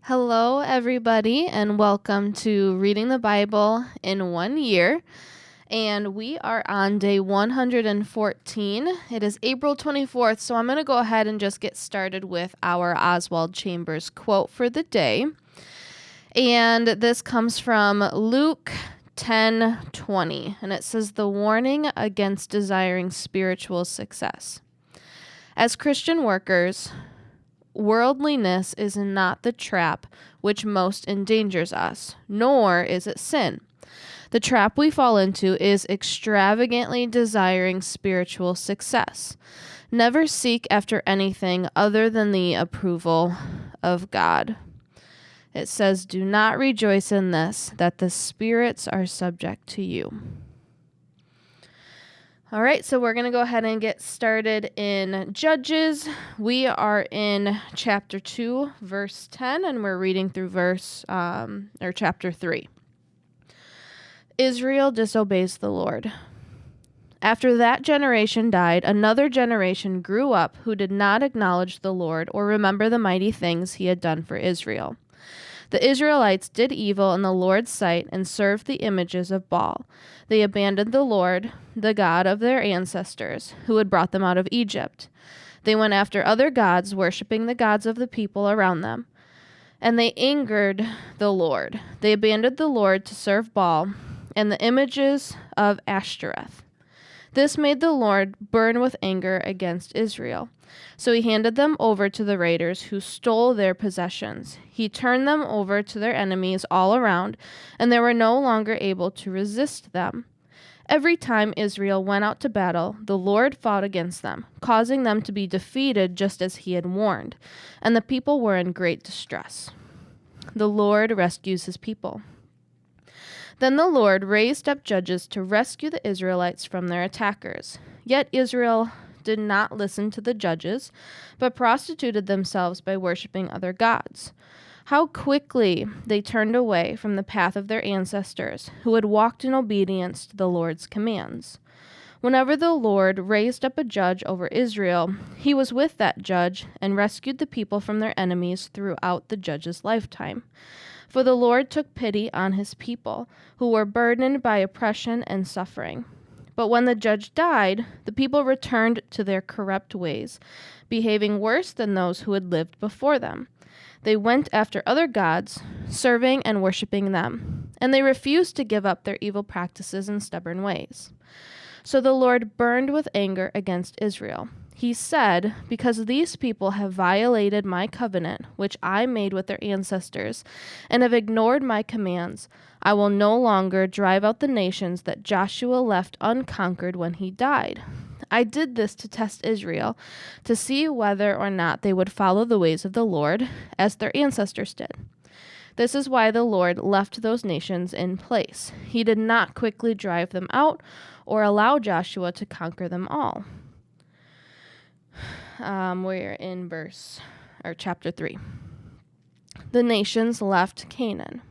Hello, everybody, and welcome to Reading the Bible in 1 year. And we are on day 114. It is April 24th, so I'm going to go ahead and just get started with our Oswald Chambers quote for the day. And this comes from Luke 10:20, and it says, "The warning against desiring spiritual success. As Christian workers, worldliness is not the trap which most endangers us, nor is it sin. The trap we fall into is extravagantly desiring spiritual success. Never seek after anything other than the approval of God." It says, "Do not rejoice in this, that the spirits are subject to you." All right, so we're going to go ahead and get started in Judges. We are in chapter 2, verse 10, and we're reading through chapter 3. Israel disobeys the Lord. After that generation died, another generation grew up who did not acknowledge the Lord or remember the mighty things he had done for Israel. The Israelites did evil in the Lord's sight and served the images of Baal. They abandoned the Lord, the God of their ancestors, who had brought them out of Egypt. They went after other gods, worshiping the gods of the people around them. And they angered the Lord. They abandoned the Lord to serve Baal and the images of Ashtoreth. This made the Lord burn with anger against Israel. So he handed them over to the raiders who stole their possessions. He turned them over to their enemies all around, and they were no longer able to resist them. Every time Israel went out to battle, the Lord fought against them, causing them to be defeated just as he had warned, and the people were in great distress. The Lord rescues his people. Then the Lord raised up judges to rescue the Israelites from their attackers. Yet Israel did not listen to the judges, but prostituted themselves by worshiping other gods. How quickly they turned away from the path of their ancestors, who had walked in obedience to the Lord's commands. Whenever the Lord raised up a judge over Israel, he was with that judge and rescued the people from their enemies throughout the judge's lifetime. For the Lord took pity on his people, who were burdened by oppression and suffering. But when the judge died, the people returned to their corrupt ways, behaving worse than those who had lived before them. They went after other gods, serving and worshiping them, and they refused to give up their evil practices and stubborn ways. So the Lord burned with anger against Israel. He said, "Because these people have violated my covenant, which I made with their ancestors, and have ignored my commands, I will no longer drive out the nations that Joshua left unconquered when he died. I did this to test Israel, to see whether or not they would follow the ways of the Lord, as their ancestors did. This is why the Lord left those nations in place. He did not quickly drive them out or allow Joshua to conquer them all." We're in chapter 3. The nations left Canaan.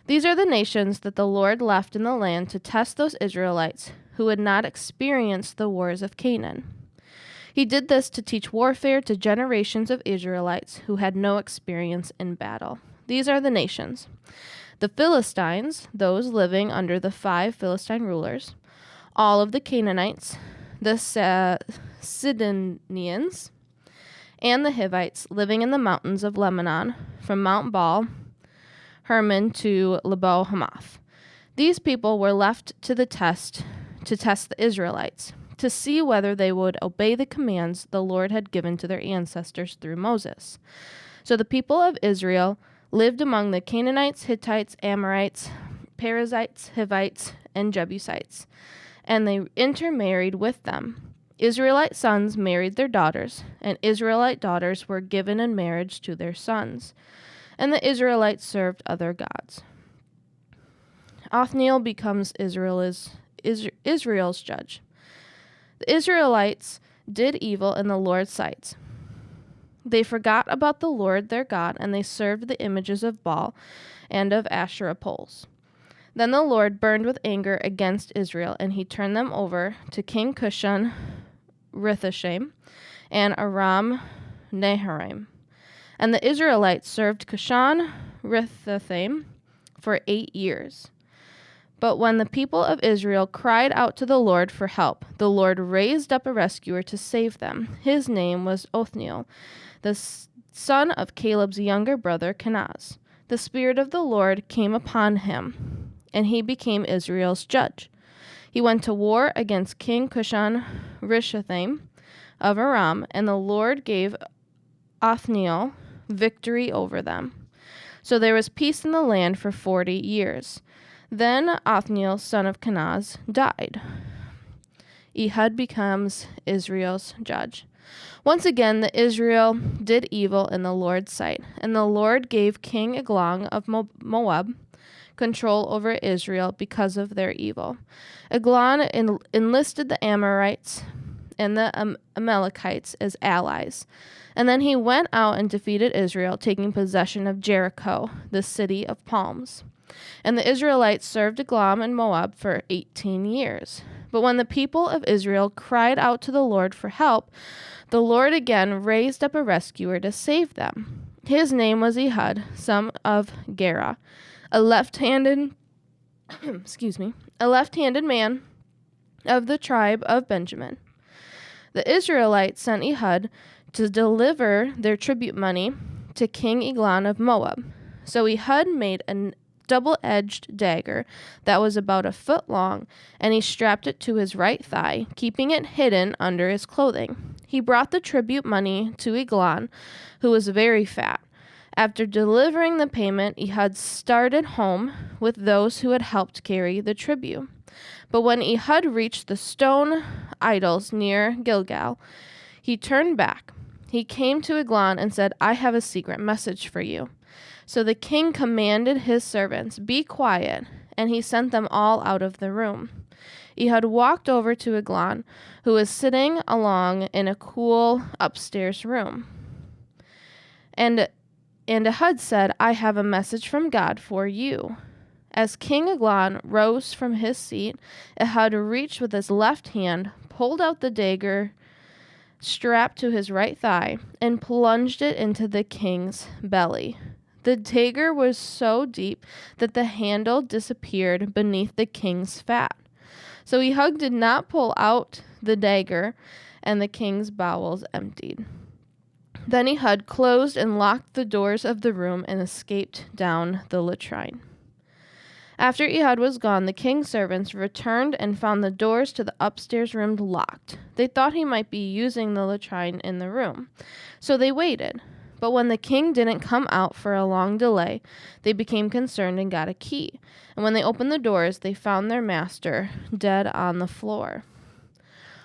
These are the nations that the Lord left in the land to test those Israelites who had not experienced the wars of Canaan. He did this to teach warfare to generations of Israelites who had no experience in battle. These are the nations: the Philistines, those living under the 5 Philistine rulers, all of the Canaanites, the Sidonians, and the Hivites living in the mountains of Lebanon, from Mount Baal Hermon to Lebo Hamath. These people were left to test the Israelites, to see whether they would obey the commands the Lord had given to their ancestors through Moses. So the people of Israel lived among the Canaanites, Hittites, Amorites, Perizzites, Hivites, and Jebusites, and they intermarried with them. Israelite sons married their daughters, and Israelite daughters were given in marriage to their sons, and the Israelites served other gods. Othniel becomes Israel's judge. The Israelites did evil in the Lord's sight. They forgot about the Lord their God, and they served the images of Baal and of Asherah poles. Then the Lord burned with anger against Israel, and he turned them over to King Cushan Rithashaim and Aram Naharaim. And the Israelites served Cushan-Rishathaim for 8 years. But when the people of Israel cried out to the Lord for help, the Lord raised up a rescuer to save them. His name was Othniel, the son of Caleb's younger brother Kenaz. The Spirit of the Lord came upon him, and he became Israel's judge. He went to war against King Cushan-Rishathaim of Aram, and the Lord gave Othniel victory over them. So there was peace in the land for 40 years. Then Othniel, son of Kenaz, died. Ehud becomes Israel's judge. Once again, the Israel did evil in the Lord's sight, and the Lord gave King Eglon of Moab control over Israel because of their evil. Eglon enlisted the Amorites and the Amalekites as allies, and then he went out and defeated Israel, taking possession of Jericho, the city of palms. And the Israelites served Eglon and Moab for 18 years. But when the people of Israel cried out to the Lord for help, the Lord again raised up a rescuer to save them. His name was Ehud, son of Gera, a left-handed man of the tribe of Benjamin. The Israelites sent Ehud to deliver their tribute money to King Eglon of Moab. So Ehud made a double-edged dagger that was about 1 foot long, and he strapped it to his right thigh, keeping it hidden under his clothing. He brought the tribute money to Eglon, who was very fat. After delivering the payment, Ehud started home with those who had helped carry the tribute. But when Ehud reached the stone idols near Gilgal, he turned back. He came to Eglon and said, "I have a secret message for you." So the king commanded his servants, "Be quiet," and he sent them all out of the room. Ehud walked over to Eglon, who was sitting along in a cool upstairs room. And Ehud said, "I have a message from God for you." As King Eglon rose from his seat, Ehud reached with his left hand, pulled out the dagger strapped to his right thigh, and plunged it into the king's belly. The dagger was so deep that the handle disappeared beneath the king's fat. So Ehud did not pull out the dagger, and the king's bowels emptied. Then Ehud closed and locked the doors of the room and escaped down the latrine. After Ehud was gone, the king's servants returned and found the doors to the upstairs room locked. They thought he might be using the latrine in the room, so they waited. But when the king didn't come out for a long delay, they became concerned and got a key. And when they opened the doors, they found their master dead on the floor.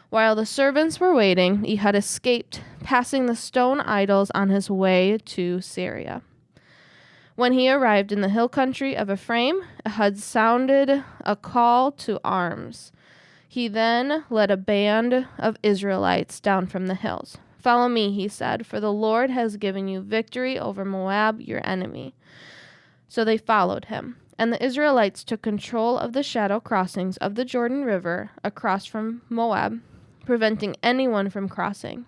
While the servants were waiting, Ehud escaped, passing the stone idols on his way to Syria. When he arrived in the hill country of Ephraim, Ehud sounded a call to arms. He then led a band of Israelites down from the hills. "Follow me," he said, "for the Lord has given you victory over Moab, your enemy." So they followed him, and the Israelites took control of the shadow crossings of the Jordan River across from Moab, preventing anyone from crossing.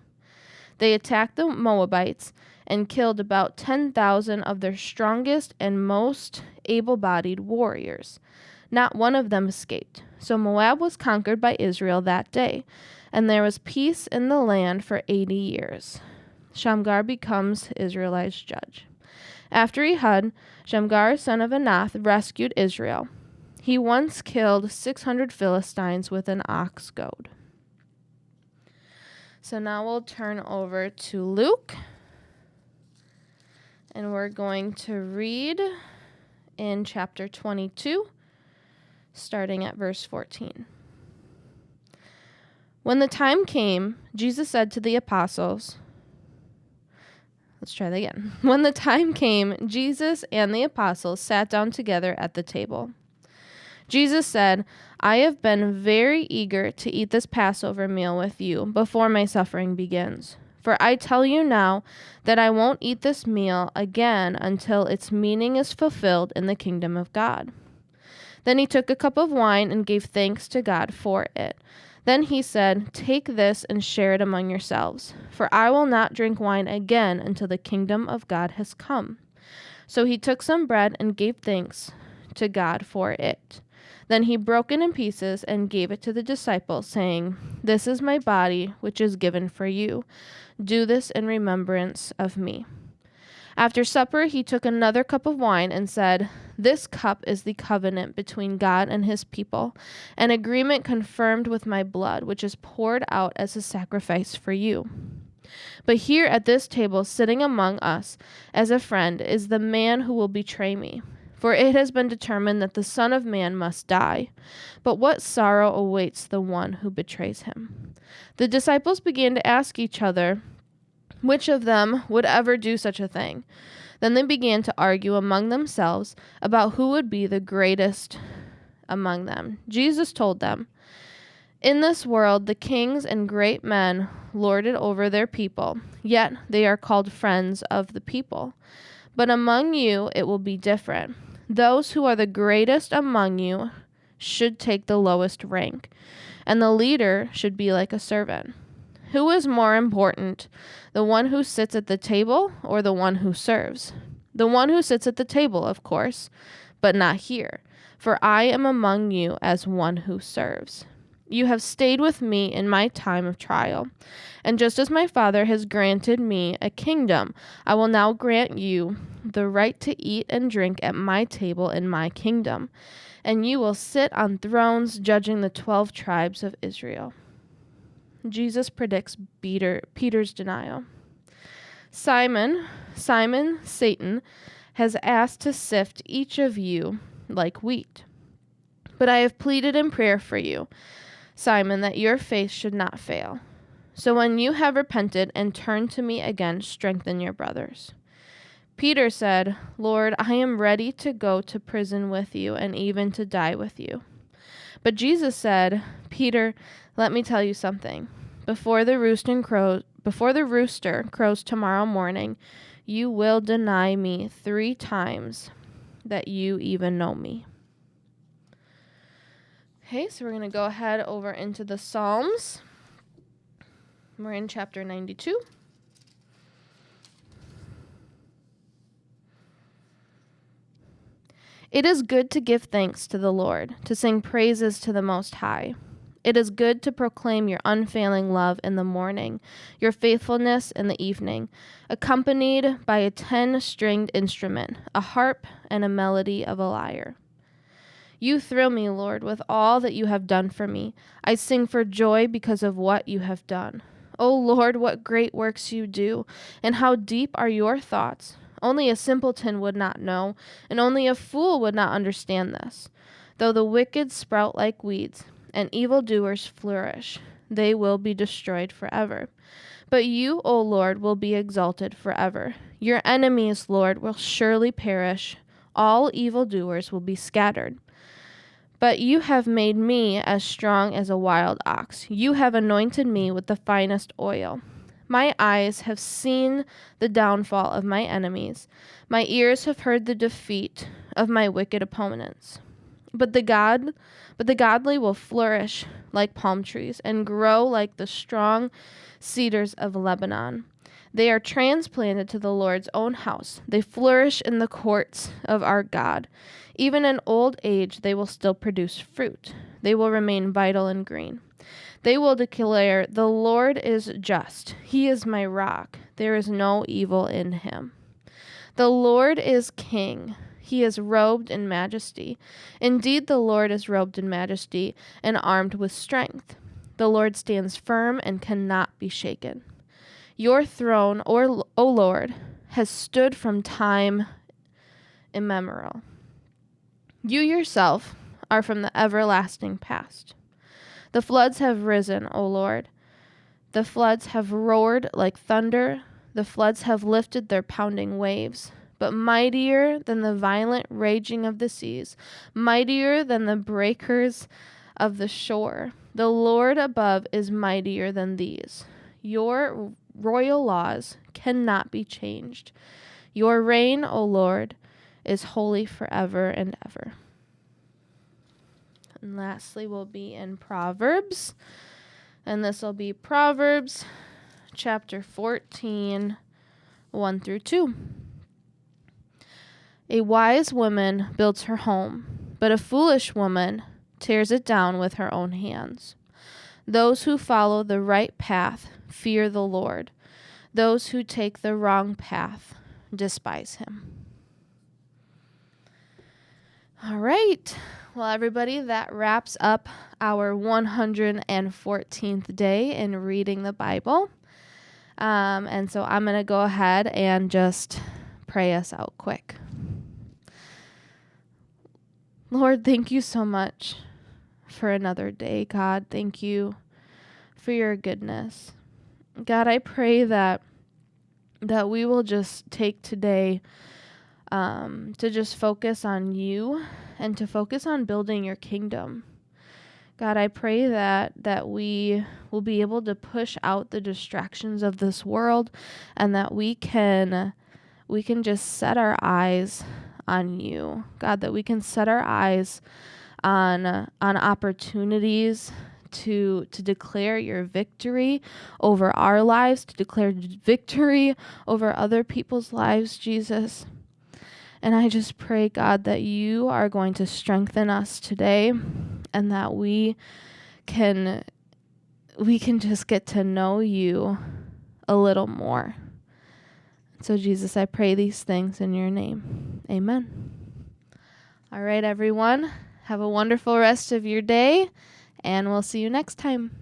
They attacked the Moabites and killed about 10,000 of their strongest and most able-bodied warriors. Not one of them escaped. So Moab was conquered by Israel that day, and there was peace in the land for 80 years. Shamgar becomes Israel's judge. After Ehud, Shamgar, son of Anath, rescued Israel. He once killed 600 Philistines with an ox goad. So now we'll turn over to Luke, and we're going to read in chapter 22, starting at verse 14. When the time came, Jesus said to the apostles, When the time came, Jesus and the apostles sat down together at the table. Jesus said, "I have been very eager to eat this Passover meal with you before my suffering begins. For I tell you now that I won't eat this meal again until its meaning is fulfilled in the kingdom of God." Then he took a cup of wine and gave thanks to God for it. Then he said, "Take this and share it among yourselves, for I will not drink wine again until the kingdom of God has come." So he took some bread and gave thanks to God for it. Then he broke it in pieces and gave it to the disciples, saying, "This is my body, which is given for you. Do this in remembrance of me." After supper, he took another cup of wine and said, "This cup is the covenant between God and his people, an agreement confirmed with my blood, which is poured out as a sacrifice for you. But here at this table, sitting among us as a friend, is the man who will betray me. For it has been determined that the Son of Man must die. But what sorrow awaits the one who betrays him?" The disciples began to ask each other which of them would ever do such a thing. Then they began to argue among themselves about who would be the greatest among them. Jesus told them, "In this world the kings and great men lord it over their people, yet they are called friends of the people. But among you it will be different. Those who are the greatest among you should take the lowest rank, and the leader should be like a servant. Who is more important, the one who sits at the table or the one who serves? The one who sits at the table, of course, but not here, for I am among you as one who serves. You have stayed with me in my time of trial, and just as my Father has granted me a kingdom, I will now grant you the right to eat and drink at my table in my kingdom, and you will sit on thrones judging the 12 tribes of Israel." Jesus predicts Peter's denial. Simon, Satan, has asked to sift each of you like wheat. But I have pleaded in prayer for you, Simon, that your faith should not fail. So when you have repented and turned to me again, strengthen your brothers. Peter said, "Lord, I am ready to go to prison with you and even to die with you." But Jesus said, "Peter, let me tell you something. Before the rooster crows tomorrow morning, you will deny me 3 times that you even know me." Okay, so we're going to go ahead over into the Psalms. We're in chapter 92. It is good to give thanks to the Lord, to sing praises to the Most High. It is good to proclaim your unfailing love in the morning, your faithfulness in the evening, accompanied by a 10-stringed instrument, a harp, and a melody of a lyre. You thrill me, Lord, with all that you have done for me. I sing for joy because of what you have done. O Lord, what great works you do, and how deep are your thoughts. Only a simpleton would not know, and only a fool would not understand this. Though the wicked sprout like weeds, and evildoers flourish, they will be destroyed forever. But you, O Lord, will be exalted forever. Your enemies, Lord, will surely perish. All evildoers will be scattered. But you have made me as strong as a wild ox. You have anointed me with the finest oil. My eyes have seen the downfall of my enemies. My ears have heard the defeat of my wicked opponents. But the godly will flourish like palm trees and grow like the strong cedars of Lebanon. They are transplanted to the Lord's own house. They flourish in the courts of our God. Even in old age, they will still produce fruit. They will remain vital and green. They will declare, "The Lord is just. He is my rock. There is no evil in him." The Lord is king. He is robed in majesty. Indeed, the Lord is robed in majesty and armed with strength. The Lord stands firm and cannot be shaken. Your throne, O Lord, has stood from time immemorial. You yourself are from the everlasting past. The floods have risen, O Lord. The floods have roared like thunder. The floods have lifted their pounding waves. But mightier than the violent raging of the seas, mightier than the breakers of the shore, the Lord above is mightier than these. Your royal laws cannot be changed. Your reign, O Lord, is holy forever and ever. And lastly, we'll be in Proverbs And this will be Proverbs chapter 14, 1 through 2. A wise woman builds her home, but a foolish woman tears it down with her own hands. Those who follow the right path fear the Lord. Those who take the wrong path despise him. All right. Well, everybody, that wraps up our 114th day in reading the Bible. And so I'm going to go ahead and just pray us out quick. Lord, thank you so much for another day, God. Thank you for your goodness. God, I pray that we will just take today to just focus on you and to focus on building your kingdom. God, I pray that we will be able to push out the distractions of this world, and that we can just set our eyes on you. God, that we can set our eyes on opportunities to declare your victory over our lives, to declare victory over other people's lives, Jesus. And I just pray, God, that you are going to strengthen us today, and that we can just get to know you a little more. So, Jesus, I pray these things in your name. Amen. All right, everyone. Have a wonderful rest of your day, and we'll see you next time.